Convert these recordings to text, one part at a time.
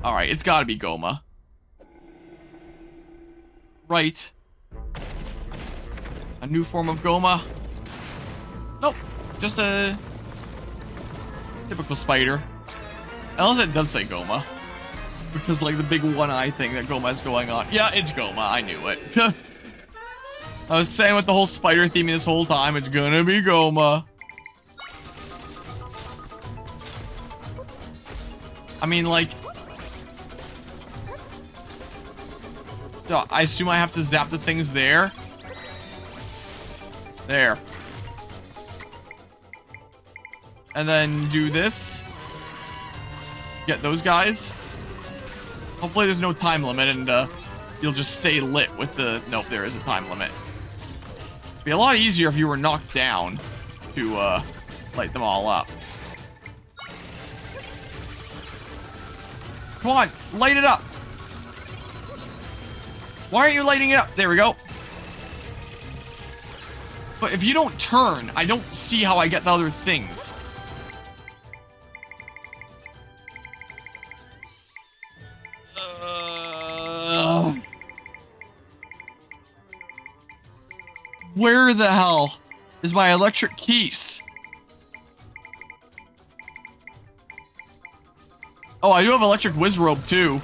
Alright, it's gotta be Gohma. Right. A new form of Gohma. Nope. Just a typical spider. Unless it does say Gohma. Because, like, the big one-eye thing that Gohma's going on. Yeah, it's Gohma. I knew it. I was saying with the whole spider theme this whole time, it's gonna be Gohma. I mean, like... I assume I have to zap the things there. There. And then do this. Get those guys. Hopefully there's no time limit and you'll just stay lit with the... Nope, there is a time limit. It'd be a lot easier if you were knocked down to light them all up. Come on, light it up. Why aren't you lighting it up? There we go. But if you don't turn, I don't see how I get the other things. Where the hell is my electric keys? Oh, I do have electric whiz robe too.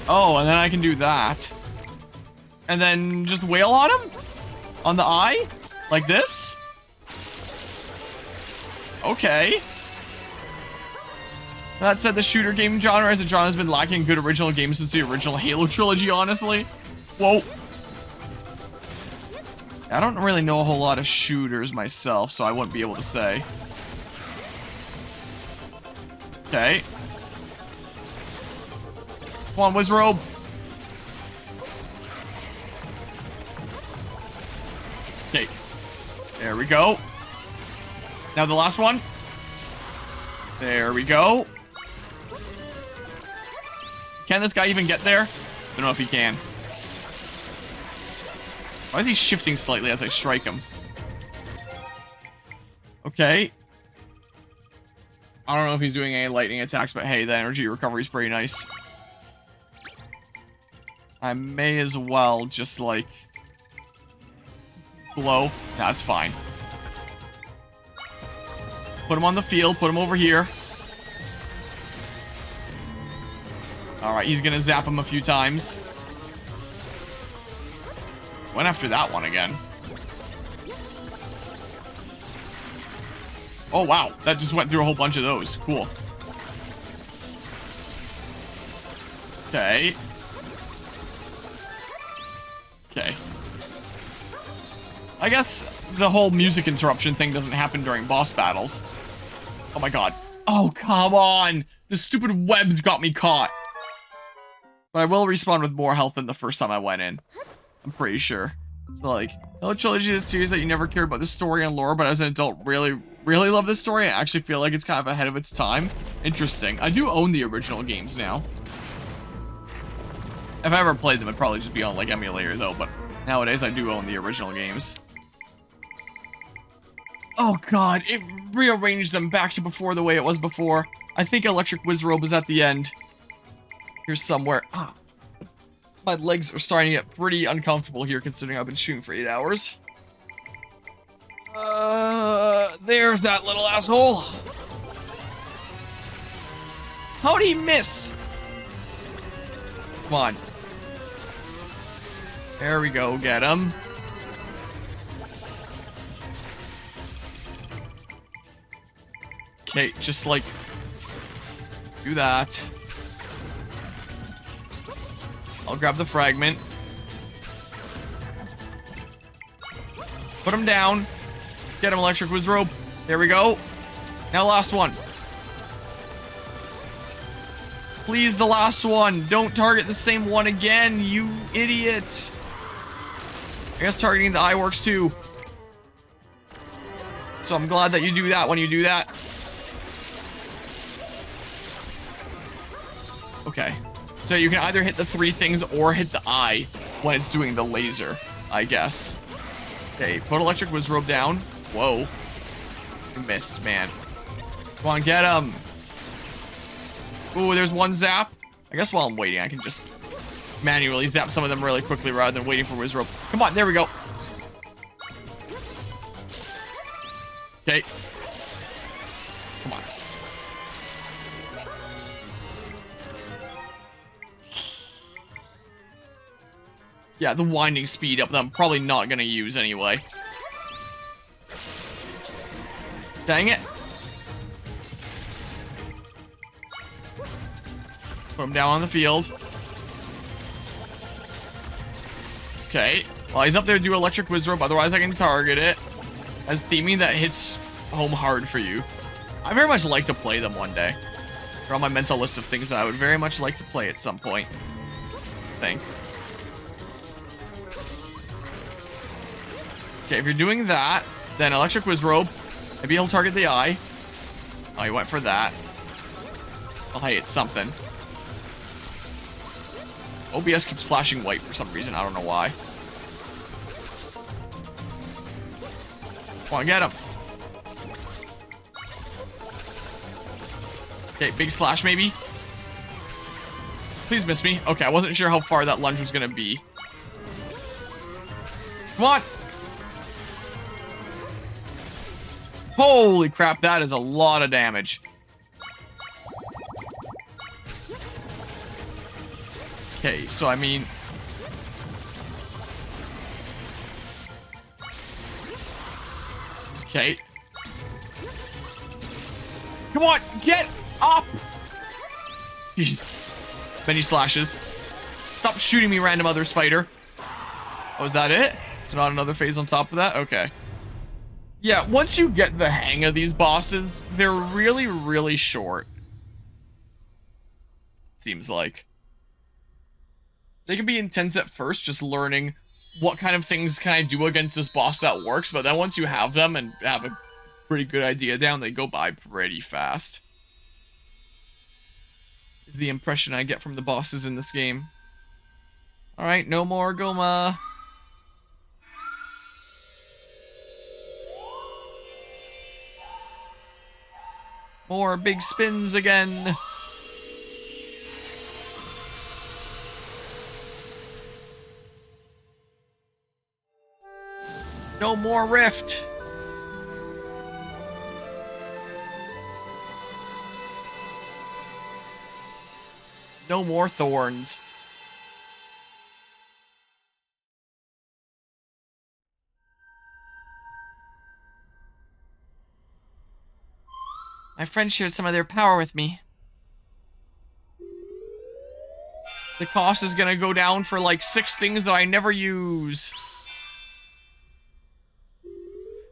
Oh, and then I can do that. And then just wail on him? On the eye? Like this? Okay. That said, the shooter game genre as a genre has been lacking good original games since the original Halo trilogy, honestly. Whoa. I don't really know a whole lot of shooters myself, so I wouldn't be able to say. Okay. Come on, Wizrobe. Okay. There we go. Now the last one. There we go. Can this guy even get there? Don't know if he can. Why is he shifting slightly as I strike him? Okay. I don't know if he's doing any lightning attacks, but hey, the energy recovery is pretty nice. I may as well just, like, blow. That's fine. Put him on the field. Put him over here. Alright, he's gonna zap him a few times. Went after that one again. Oh, wow. That just went through a whole bunch of those. Cool. Okay. Okay. I guess the whole music interruption thing doesn't happen during boss battles. Oh my god. Oh, come on! The stupid webs got me caught. But I will respawn with more health than the first time I went in. I'm pretty sure. So, like, Halo Trilogy is a series that you never cared about the story and lore, but as an adult, really love this story. I actually feel like it's kind of ahead of its time. Interesting. I do own the original games now. If I ever played them, it'd probably just be on, like, emulator, though, but nowadays I do own the original games. Oh, God. It rearranged them back to before the way it was before. I think Electric Wizrobe is at the end. Here's somewhere. Ah. My legs are starting to get pretty uncomfortable here, considering I've been shooting for 8 hours. There's that little asshole. How'd he miss? Come on. There we go, get him. Okay, just like, do that. I'll grab the fragment. Put him down. Get him, Electric Wizrobe. There we go. Now last one. Please, the last one. Don't target the same one again, you idiot. I guess targeting the eye works too. So I'm glad that you do that when you do that. Okay. So you can either hit the 3 things or hit the eye when it's doing the laser, I guess. Okay, put Electric Wizrobe down. Whoa. You missed, man. Come on, get him. Ooh, there's one zap. I guess while I'm waiting, I can just manually zap some of them really quickly rather than waiting for Wizrobe. Come on, there we go. Okay. Come on. Yeah, the winding speed up that I'm probably not gonna use anyway. Dang it. Put him down on the field. Okay. Well, he's up there to do electric Wizrobe, otherwise I can target it. As theming that hits home hard for you. I very much like to play them one day. They're on my mental list of things that I would very much like to play at some point. I think. Okay, if you're doing that, then electric Wizrobe. Maybe he'll target the eye. Oh, he went for that. Oh, hey, it's something. OBS keeps flashing white for some reason. I don't know why. Come on, get him. Okay, big slash maybe. Please miss me. Okay, I wasn't sure how far that lunge was gonna be. Come on. Holy crap, that is a lot of damage. Okay, so I mean... Okay. Come on, get up! Jeez. Many slashes. Stop shooting me, random other spider. Oh, is that it? Is there not another phase on top of that? Okay. Yeah, once you get the hang of these bosses, they're really, really short. Seems like. They can be intense at first, just learning what kind of things can I do against this boss that works, but then once you have them and have a pretty good idea down, they go by pretty fast. Is the impression I get from the bosses in this game. Alright, no more Gohma. More big spins again. No more rift. No more thorns. My friend shared some of their power with me. The cost is gonna go down for like 6 things that I never use.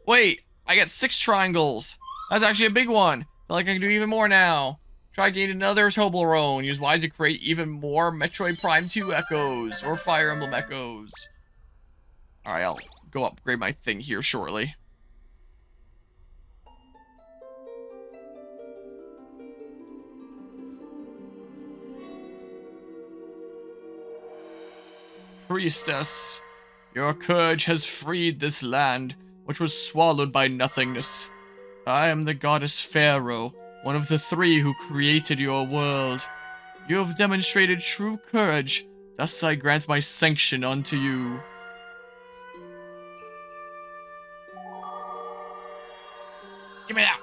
Wait, I get 6 triangles. That's actually a big one. I feel like I can do even more now. Try gain another Toblerone. Use Y to create even more Metroid Prime 2 echoes or Fire Emblem echoes. Alright, I'll go upgrade my thing here shortly. Priestess, your courage has freed this land, which was swallowed by nothingness. I am the goddess Pharaoh, one of the 3 who created your world. You have demonstrated true courage, thus I grant my sanction unto you. Give me that!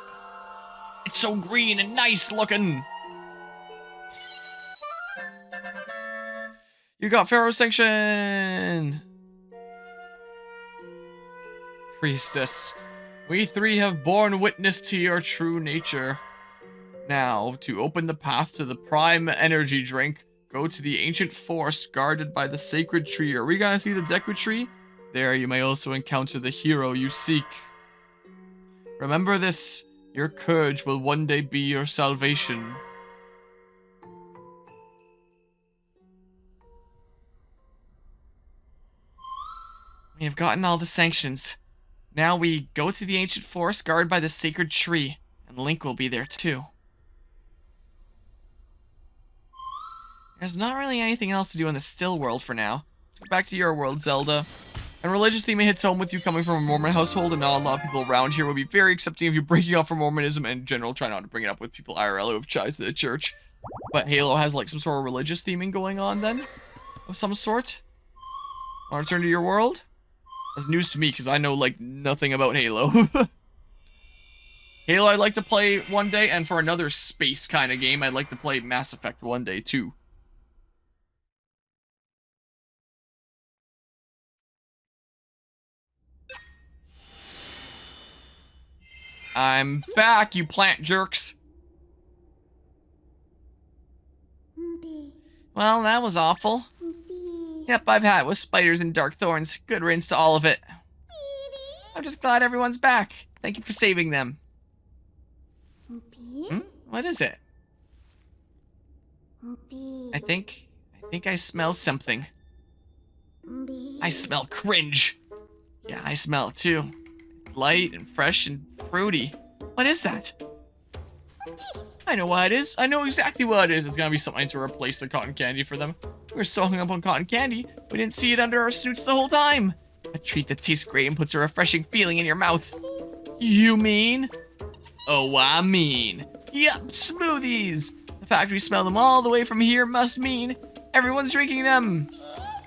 It's so green and nice looking! You got Pharaoh's sanction! Priestess, we 3 have borne witness to your true nature. Now, to open the path to the prime energy drink, go to the ancient forest guarded by the sacred tree. Are we gonna see the Deku tree? There you may also encounter the hero you seek. Remember this, your courage will one day be your salvation. We have gotten all the sanctions. Now we go to the ancient forest guarded by the sacred tree, and Link will be there too. There's not really anything else to do in the still world for now. Let's go back to your world, Zelda. And religious theme hits home with you coming from a Mormon household, and not a lot of people around here will be very accepting of you breaking off from Mormonism, and in general, try not to bring it up with people IRL who have ties to the church. But Halo has like some sort of religious theming going on then? Of some sort? Want to return to your world? That's news to me, because I know like nothing about Halo. Halo I'd like to play one day, and for another space kind of game, I'd like to play Mass Effect one day too. I'm back, you plant jerks. Well, that was awful. Yep, I've had it with spiders and dark thorns. Good riddance to all of it. I'm just glad everyone's back. Thank you for saving them. What is it? I think I smell something. I smell cringe. Yeah, I smell it too. It's light and fresh and fruity. What is that? I know what it is. I know exactly what it is. It's gonna be something to replace the cotton candy for them. We were so hung up on cotton candy, we didn't see it under our suits the whole time. A treat that tastes great and puts a refreshing feeling in your mouth. You mean? Oh, I mean. Yup, smoothies. The fact we smell them all the way from here must mean everyone's drinking them.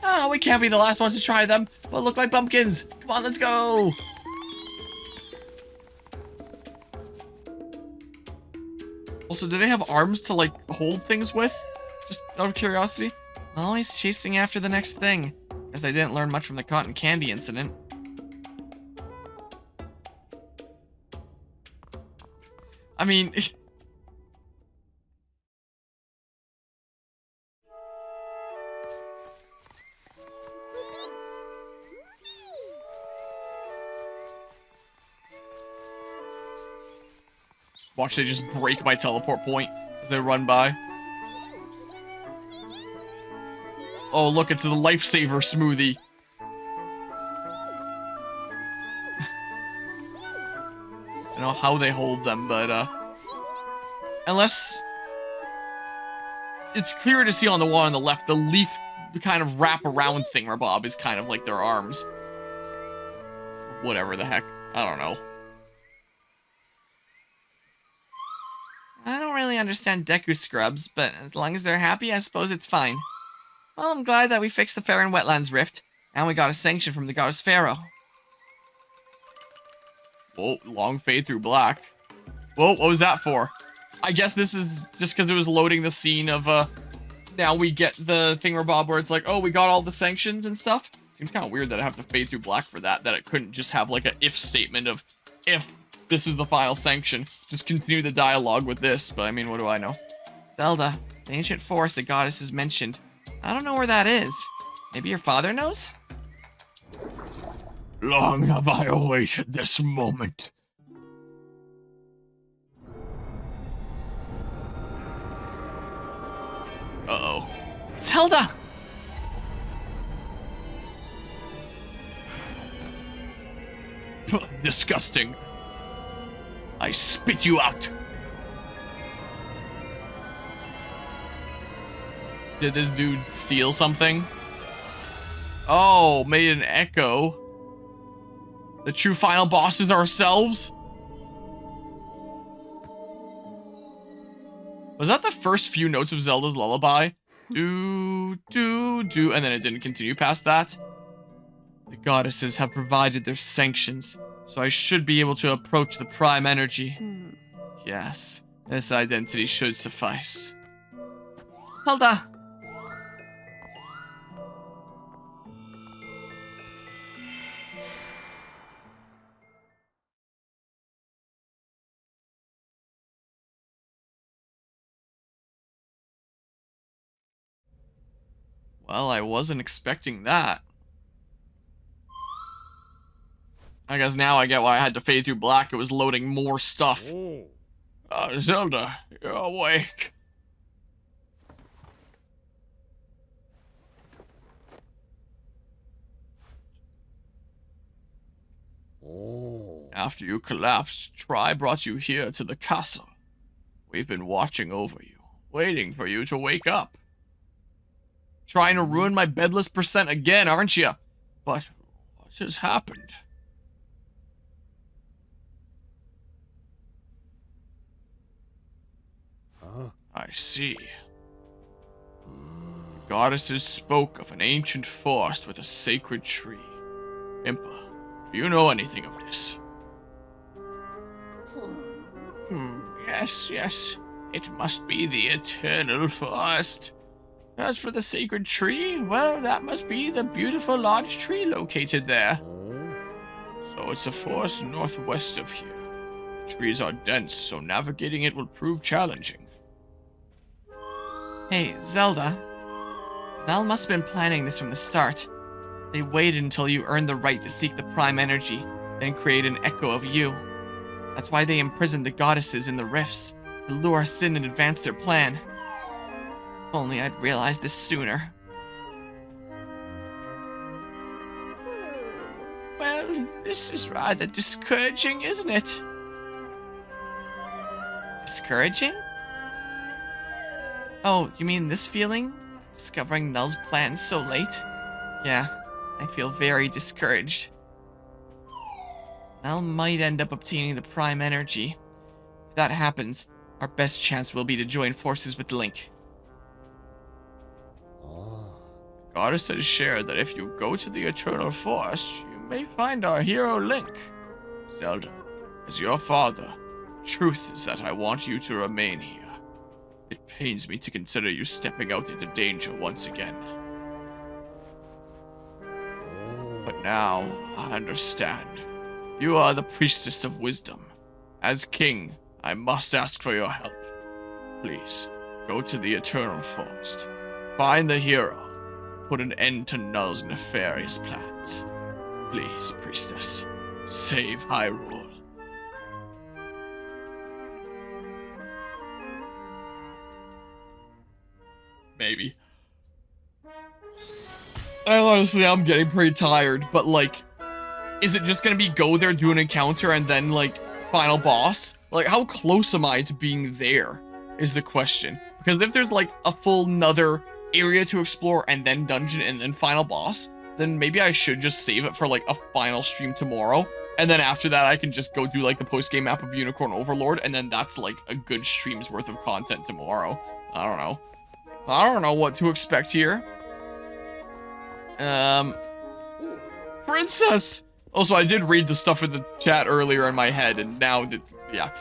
Oh, we can't be the last ones to try them, but look like pumpkins. Come on, let's go. Also, do they have arms to, like, hold things with? Just out of curiosity. Always chasing after the next thing. Guess I didn't learn much from the cotton candy incident. I mean... Watch they just break my teleport point as they run by. Oh, look, it's the lifesaver smoothie. I don't know how they hold them, but, unless... It's clear to see on the one on the left, the leaf kind of wrap around thingamabob is kind of like their arms. Whatever the heck. I don't know. I don't really understand Deku scrubs, but as long as they're happy, I suppose it's fine. Well, I'm glad that we fixed the Fair and Wetlands rift, and we got a sanction from the goddess Pharaoh. Whoa, long fade through black. Whoa, what was that for? I guess this is just because it was loading the scene of, now we get the thingamabob where it's like, oh, we got all the sanctions and stuff. Seems kind of weird that I have to fade through black for that it couldn't just have, like, a if statement of, if this is the final sanction. Just continue the dialogue with this, but I mean, what do I know? Zelda, the ancient forest the goddess has mentioned. I don't know where that is. Maybe your father knows? Long have I awaited this moment. Uh-oh. Zelda! Disgusting. I spit you out. Did this dude steal something? Oh, made an echo. The true final boss is ourselves? Was that the first few notes of Zelda's lullaby? Do, do, do, and then it didn't continue past that? The goddesses have provided their sanctions, so I should be able to approach the prime energy. Yes, this identity should suffice. Zelda! Well, I wasn't expecting that. I guess now I get why I had to fade through black. It was loading more stuff. Zelda, you're awake. After you collapsed, Tri brought you here to the castle. We've been watching over you, waiting for you to wake up. Trying to ruin my Bedless percent again, aren't you? But what What has happened? I see. The goddesses spoke of an ancient forest with a sacred tree. Impa, do you know anything of this? Yes. It must be the eternal forest. As for the sacred tree, well, that must be the beautiful large tree located there. So it's a forest northwest of here. The trees are dense, so navigating it will prove challenging. Hey, Zelda. Nell must have been planning this from the start. They waited until you earned the right to seek the prime energy, then create an echo of you. That's why they imprisoned the goddesses in the rifts, to lure us in and advance their plan. If only I'd realized this sooner. Well, this is rather discouraging, isn't it? Discouraging? Oh, you mean this feeling? Discovering Nell's plans so late? Yeah, I feel very discouraged. Nell might end up obtaining the prime energy. If that happens, our best chance will be to join forces with Link. The goddess has shared that if you go to the Eternal Forest, you may find our hero Link. Zelda, as your father, the truth is that I want you to remain here. It pains me to consider you stepping out into danger once again. But now, I understand. You are the priestess of wisdom. As king, I must ask for your help. Please, go to the Eternal Forest. Find the hero. Put an end to Null's nefarious plans. Please, priestess, save Hyrule. Maybe. I'm getting pretty tired, but like, is it just gonna be go there, do an encounter, and then like, final boss? Like, how close am I to being there, is the question. Because if there's like a full nother area to explore, and then dungeon, and then final boss, then maybe I should just save it for like a final stream tomorrow. And then after that, I can just go do like the post-game map of Unicorn Overlord, and then that's like a good stream's worth of content tomorrow. I don't know. I don't know what to expect here. Princess! Also, I did read the stuff in the chat earlier in my head, and now that, yeah.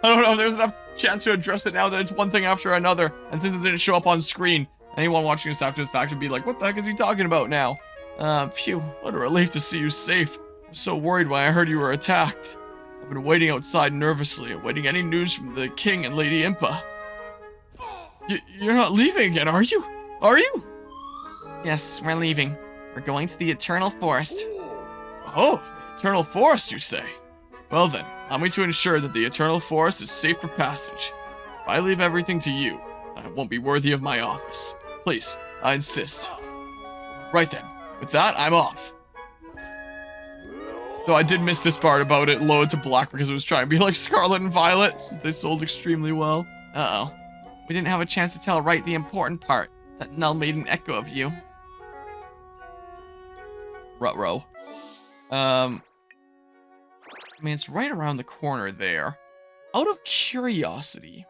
I don't know if there's enough chance to address it now that it's one thing after another, and since it didn't show up on screen, anyone watching this after the fact would be like, what the heck is he talking about now? Phew, what a relief to see you safe. I was so worried when I heard you were attacked. I've been waiting outside nervously, awaiting any news from the king and Lady Impa. You're not leaving again, are you? Are you? Yes, we're leaving. We're going to the Eternal Forest. Oh, the Eternal Forest, you say? Well then, allow me to ensure that the Eternal Forest is safe for passage. If I leave everything to you, I won't be worthy of my office. Please, I insist. Right then, with that, I'm off. Though I did miss this part about it lowered to black because it was trying to be like Scarlet and Violet, since they sold extremely well. Uh-oh. We didn't have a chance to tell right the important part, that Null made an echo of you. Ruh-roh. I mean, it's right around the corner there. Out of curiosity,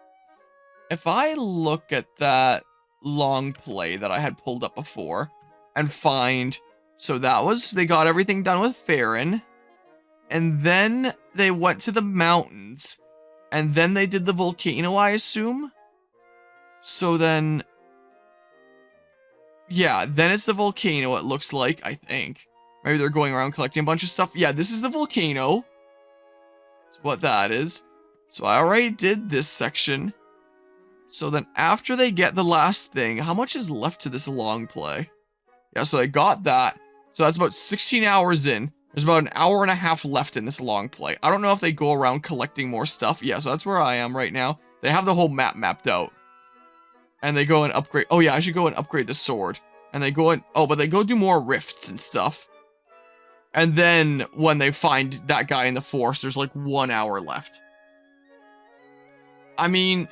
if I look at that long play that I had pulled up before, and find, so that was, they got everything done with Farron, and then they went to the mountains, and then they did the volcano, I assume? So then, yeah, then it's the volcano, it looks like, I think. Maybe they're going around collecting a bunch of stuff. Yeah, this is the volcano. That's what that is. So I already did this section. So then after they get the last thing, how much is left to this long play? Yeah, so I got that. So that's about 16 hours in. There's about an hour and a half left in this long play. I don't know if they go around collecting more stuff. Yeah, so that's where I am right now. They have the whole map mapped out. And they go and upgrade. Oh yeah, I should go and upgrade the sword. And they go and, oh, but they go do more rifts and stuff. And then when they find that guy in the forest, there's like 1 hour left. I mean,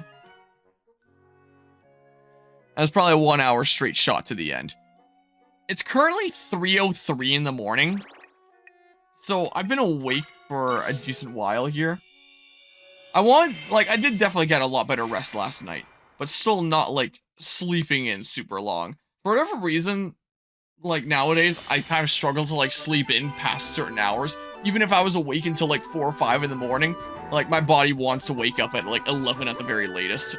that's probably a 1 hour straight shot to the end. It's currently 3:03 in the morning. So I've been awake for a decent while here. I did definitely get a lot better rest last night, but still not, like, sleeping in super long. For whatever reason, like, nowadays, I kind of struggle to, like, sleep in past certain hours. Even if I was awake until, like, 4 or 5 in the morning, like, my body wants to wake up at, like, 11 at the very latest.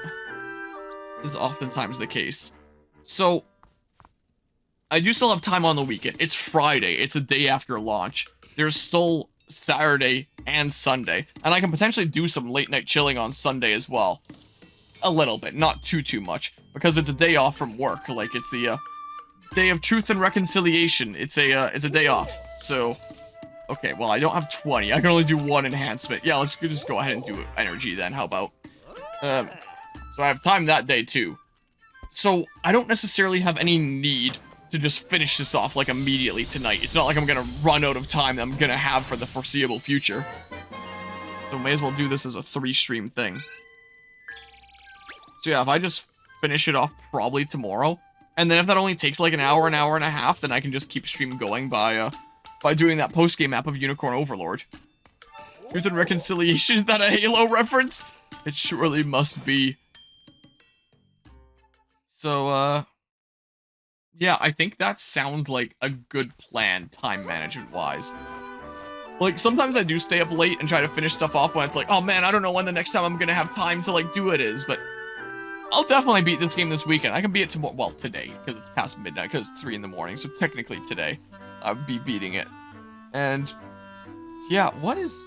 This is oftentimes the case. So, I do still have time on the weekend. It's Friday. It's a day after launch. There's still Saturday and Sunday, and I can potentially do some late night chilling on Sunday as well. A little bit, not too much, because it's a day off from work. Like, it's the day of truth and reconciliation. It's a day off. So, okay, well, I don't have 20. I can only do 1 enhancement. Yeah, let's just go ahead and do energy then. How about? So I have time that day too. So I don't necessarily have any need to just finish this off, like, immediately tonight. It's not like I'm gonna run out of time that I'm gonna have for the foreseeable future. So may as well do this as a 3-stream thing. So yeah, if I just finish it off probably tomorrow, and then if that only takes like an hour and a half, then I can just keep stream going by doing that post-game map of Unicorn Overlord. Truth and Reconciliation, is that a Halo reference? It surely must be. So, yeah, I think that sounds like a good plan, time management-wise. Like, sometimes I do stay up late and try to finish stuff off when it's like, oh man, I don't know when the next time I'm gonna have time to, like, do it is, but I'll definitely beat this game this weekend. I can beat it tomorrow, well, today, because it's past midnight, because it's 3 in the morning, so technically today, I'll be beating it. And, yeah, what is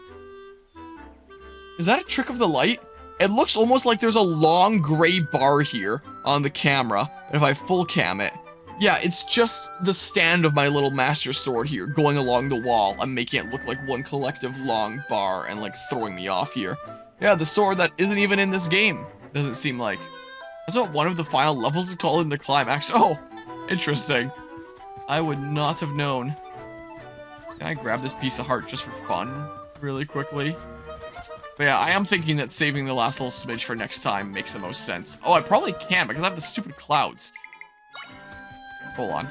that a trick of the light? It looks almost like there's a long gray bar here on the camera, and if I full cam it, yeah, it's just the stand of my little master sword here going along the wall. I'm making it look like one collective long bar and, like, throwing me off here. Yeah, the sword that isn't even in this game, doesn't seem like. That's what one of the final levels is called in the climax. Oh, interesting. I would not have known. Can I grab this piece of heart just for fun really quickly? But yeah, I am thinking that saving the last little smidge for next time makes the most sense. Oh, I probably can't because I have the stupid clouds. Hold on.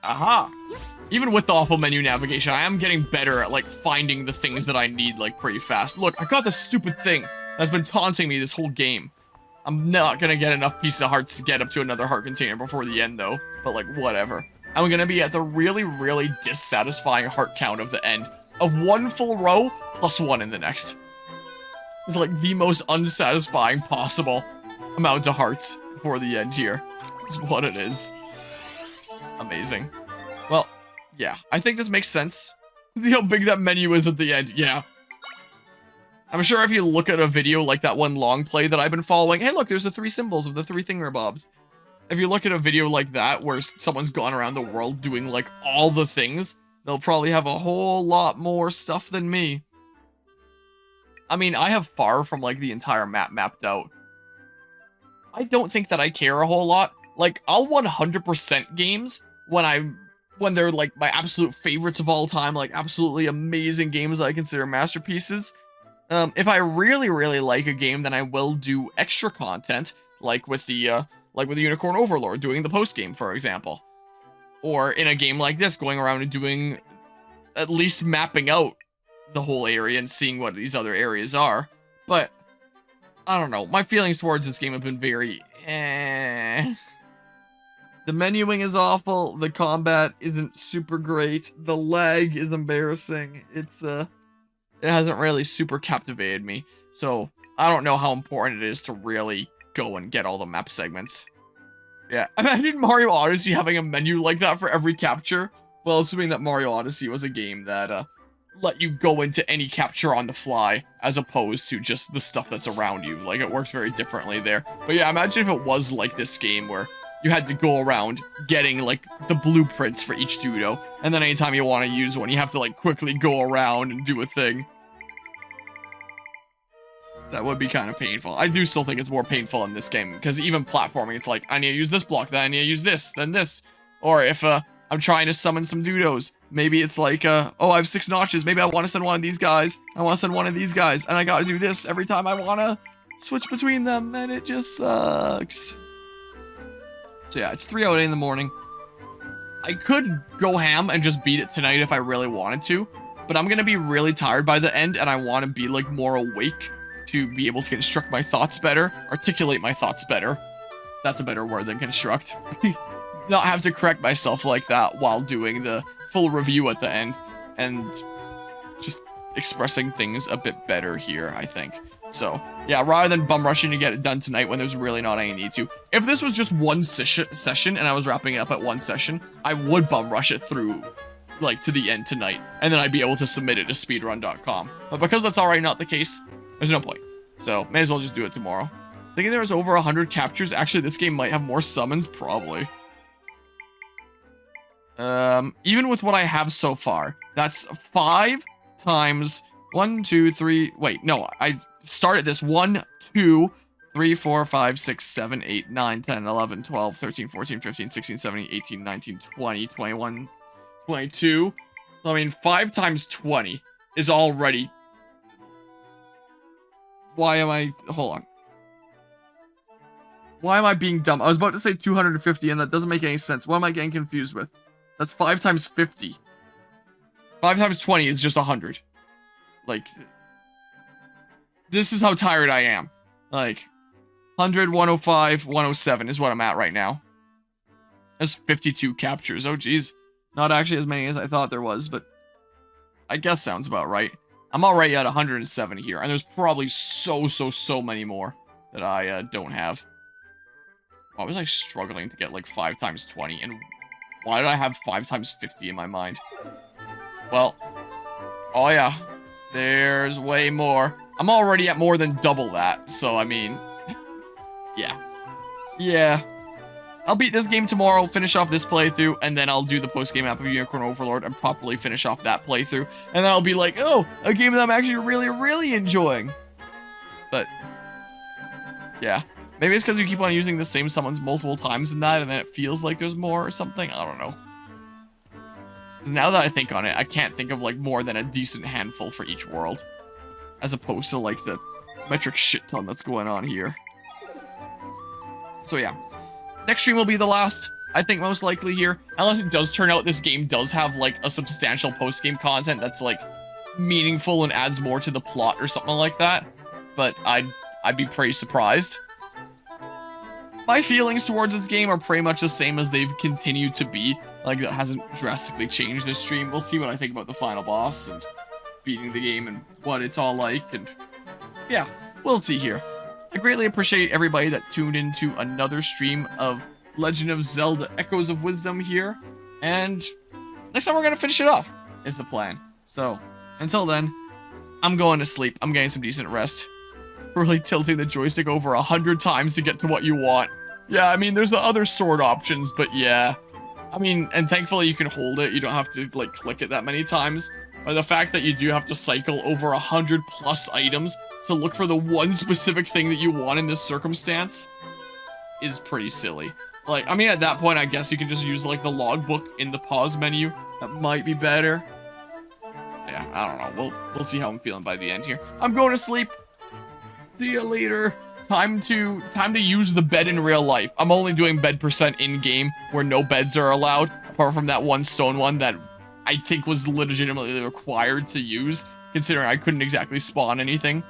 Aha! Even with the awful menu navigation, I am getting better at, like, finding the things that I need, like, pretty fast. Look, I got this stupid thing that's been taunting me this whole game. I'm not gonna get enough pieces of hearts to get up to another heart container before the end, though. But, like, whatever. I'm gonna be at the really, really dissatisfying heart count of the end of 1 full row plus 1 in the next. It's, like, the most unsatisfying possible amount of hearts before the end here. Is what it is. Amazing. Well, yeah, I think this makes sense. See how big that menu is at the end, yeah. I'm sure if you look at a video like that one long play that I've been following, hey look, there's the 3 symbols of the 3 thingamabobs. If you look at a video like that where someone's gone around the world doing, like, all the things, they'll probably have a whole lot more stuff than me. I mean, I have far from, like, the entire map mapped out. I don't think that I care a whole lot. Like, I'll 100% games when they're, like, my absolute favorites of all time, like, absolutely amazing games I consider masterpieces. If I really, really like a game, then I will do extra content, like with the Unicorn Overlord, doing the post-game, for example. Or in a game like this, going around and doing, at least mapping out the whole area and seeing what these other areas are. But, I don't know, my feelings towards this game have been very, The menuing is awful, the combat isn't super great, the lag is embarrassing, it hasn't really super captivated me, so I don't know how important it is to really go and get all the map segments. Yeah, imagine Mario Odyssey having a menu like that for every capture, well, assuming that Mario Odyssey was a game that, let you go into any capture on the fly, as opposed to just the stuff that's around you. Like, it works very differently there. But yeah, imagine if it was like this game where you had to go around getting, like, the blueprints for each Dudo, and then anytime you want to use one, you have to, like, quickly go around and do a thing. That would be kind of painful. I do still think it's more painful in this game, because even platforming, it's like, I need to use this block, then I need to use this, then this. Or if, I'm trying to summon some Dudos, maybe it's like, oh, I have 6 notches, maybe I want to send one of these guys, I want to send one of these guys, and I gotta do this every time I want to switch between them, and it just sucks. So yeah, it's 3:08 in the morning. I could go ham and just beat it tonight if I really wanted to, but I'm gonna be really tired by the end, and I want to be like more awake to be able to construct my thoughts better, articulate my thoughts better. That's a better word than construct. Not have to correct myself like that while doing the full review at the end, and just expressing things a bit better here, I think. So, yeah, rather than bum rushing to get it done tonight when there's really not any need to. If this was just one session and I was wrapping it up at one session, I would bum rush it through, like, to the end tonight, and then I'd be able to submit it to speedrun.com. But because that's already not the case, there's no point. So, may as well just do it tomorrow. Thinking there was over 100 captures. Actually, this game might have more summons, probably. Even with what I have so far, that's 5 times 1, 2, 3. Wait, no, I started this 1, 2, 3, 4, 5, 6, 7, 8, 9, 10, 11, 12, 13, 14, 15, 16, 17, 18, 19, 20, 21, 22. I mean, 5 times 20 is already... Why am I... Hold on. Why am I being dumb? I was about to say 250, and that doesn't make any sense. What am I getting confused with? That's 5 times 50. 5 times 20 is just 100. Like, this is how tired I am. Like, 100, 105, 107 is what I'm at right now. That's 52 captures. Oh, geez. Not actually as many as I thought there was, but I guess sounds about right. I'm already at 170 here, and there's probably so many more that I don't have. Why was I struggling to get like 5 times 20, and why did I have 5 times 50 in my mind? Well, oh yeah, there's way more. I'm already at more than double that, so I mean, yeah. I'll beat this game tomorrow, finish off this playthrough, and then I'll do the post-game map of Unicorn Overlord and properly finish off that playthrough. And then I'll be like, oh, a game that I'm actually really enjoying. But, yeah. Maybe it's because you keep on using the same summons multiple times in that, and then it feels like there's more or something. I don't know. 'Cause now that I think on it, I can't think of, like, more than a decent handful for each world. As opposed to, like, the metric shit ton that's going on here. So, yeah. Next stream will be the last, I think, most likely here. Unless it does turn out this game does have, like, a substantial post-game content that's, like, meaningful and adds more to the plot or something like that. But I'd be pretty surprised. My feelings towards this game are pretty much the same as they've continued to be. Like, that hasn't drastically changed this stream. We'll see what I think about the final boss and beating the game and what it's all like. And yeah, we'll see here. I greatly appreciate everybody that tuned into another stream of Legend of Zelda Echoes of Wisdom here. And next time we're going to finish it off, is the plan. So, until then, I'm going to sleep. I'm getting some decent rest. Really tilting the joystick over 100 times to get to what you want. Yeah, I mean, there's the other sword options, but yeah. I mean, and thankfully you can hold it. You don't have to, like, click it that many times. But the fact that you do have to cycle over 100 plus items to look for the one specific thing that you want in this circumstance is pretty silly. Like, I mean, at that point, I guess you can just use, like, the logbook in the pause menu. That might be better. Yeah, I don't know. We'll see how I'm feeling by the end here. I'm going to sleep. See you later. Time to use the bed in real life. I'm only doing bed percent in-game where no beds are allowed, apart from that one stone one that I think was legitimately required to use, considering I couldn't exactly spawn anything.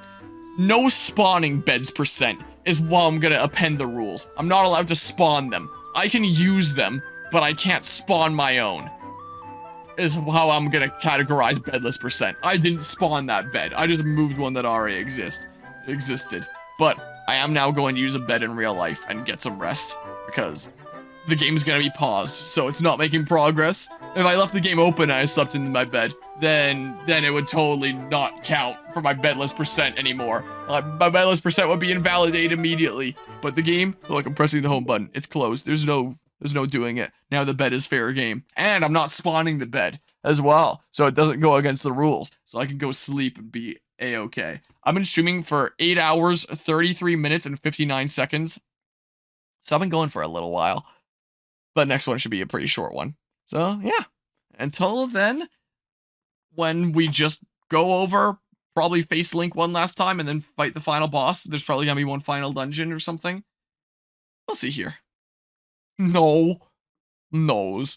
No spawning beds percent is how I'm gonna append the rules. I'm not allowed to spawn them. I can use them, but I can't spawn my own. Is how I'm gonna categorize bedless percent. I didn't spawn that bed. I just moved one that already existed. But I am now going to use a bed in real life and get some rest, because the game's gonna be paused, so it's not making progress. If I left the game open and I slept in my bed, then it would totally not count for my bedless percent anymore. My bedless percent would be invalidated immediately. But the game, look, I'm pressing the home button. It's closed. There's no doing it. Now the bed is fair game. And I'm not spawning the bed as well, so it doesn't go against the rules. So I can go sleep and be a-okay. I've been streaming for 8 hours, 33 minutes, and 59 seconds. So I've been going for a little while. But next one should be a pretty short one. So, yeah. Until then, when we just go over probably face Link one last time and then fight the final boss. There's probably gonna be one final dungeon or something. We'll see here. No. Nose.